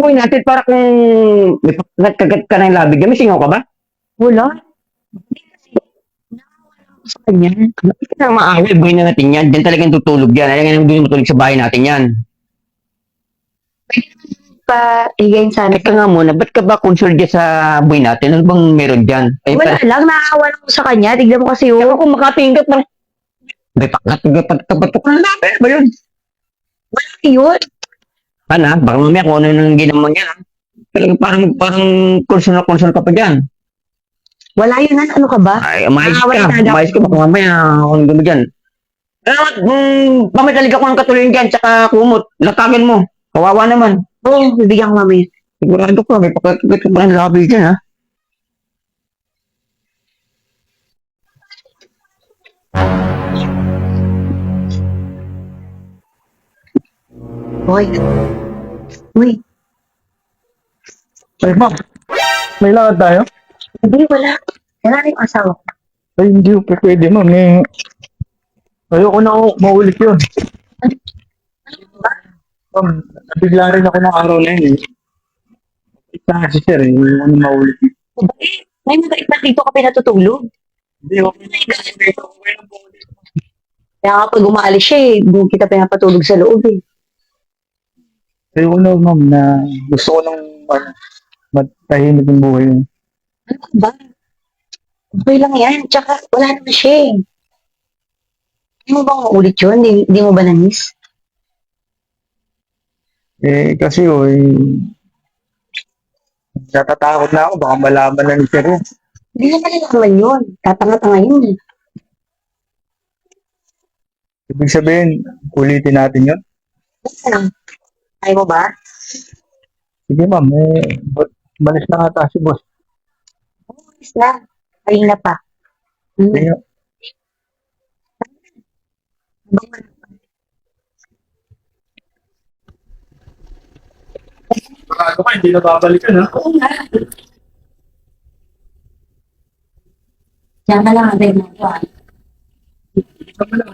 buhay natin para kung may kagat ka ng labi, may singaw ka ba? Wala. Sa kanya. Bakit ka na maaway, buhay na natin yan. Diyan talagang tutulog yan. Ayan nga tutulog sa bahay natin yan. Higayin sana. Teka nga muna, ba't ka ba concerned dyan sa buhay natin? Ano bang meron dyan? Ay, Wala lang, naawa lang ko sa kanya. Tignan mo kasi Kaya yun. kung makatingin ka parang, may pagkatabatok ng labi. Ano ba yun? Wala yun. Pana, baka mamaya kung ano nang ginawa yan. Talagang parang concern ka pa dyan. Wala yun. Ano ka ba? Ay, umayos Naawa ka. talaga Umayos ka. ako. Baka mamaya kung gano'n dyan. Pamitalig ako ng katulin dyan, tsaka kumot. Latagan mo. Kawawa naman. Oo, bibigyan ko mamaya. Sigurado ko, may pagkatabatok pa ng labi dyan, ha? Hoy. Uy. Ay, ma'am. May lakad tayo? Hindi, wala. Wala na yung asawa ko. Ay, hindi po pwede, ma'am. Ayoko na maulit yun. Ma'am, nabigla rin ako ng araw na yun eh. Isa kasi sir eh, yung ano maulit yun. Bakit? May mabait na dito ka pinatutulog. Hindi, okay na yun. Okay na po. Kaya nga pag umaalis siya eh, doon kita pinapatulog sa loob eh. Ayoko na, ma'am, na gusto ko nang matahimik yung buhay yun. Ano ka ba? Okay lang yan. Tsaka wala naman siya eh. Hindi mo ba maulit yun? Hindi mo ba na-miss? Eh, kasi natatakot na ako, baka malaman na ni sir yun. Hindi naman nalaman yun. Tatanga-tanga yun eh. Ibig sabihin, ulitin natin yun. Basta lang. Ayaw mo ba? Sige, ma'am, malis na ata si boss. Umalis na. Kanina pa. Sige, Bago ka, hindi na babalikan, ha? Oo nga. Diyan ka lang, abay mo. Ito mo lang.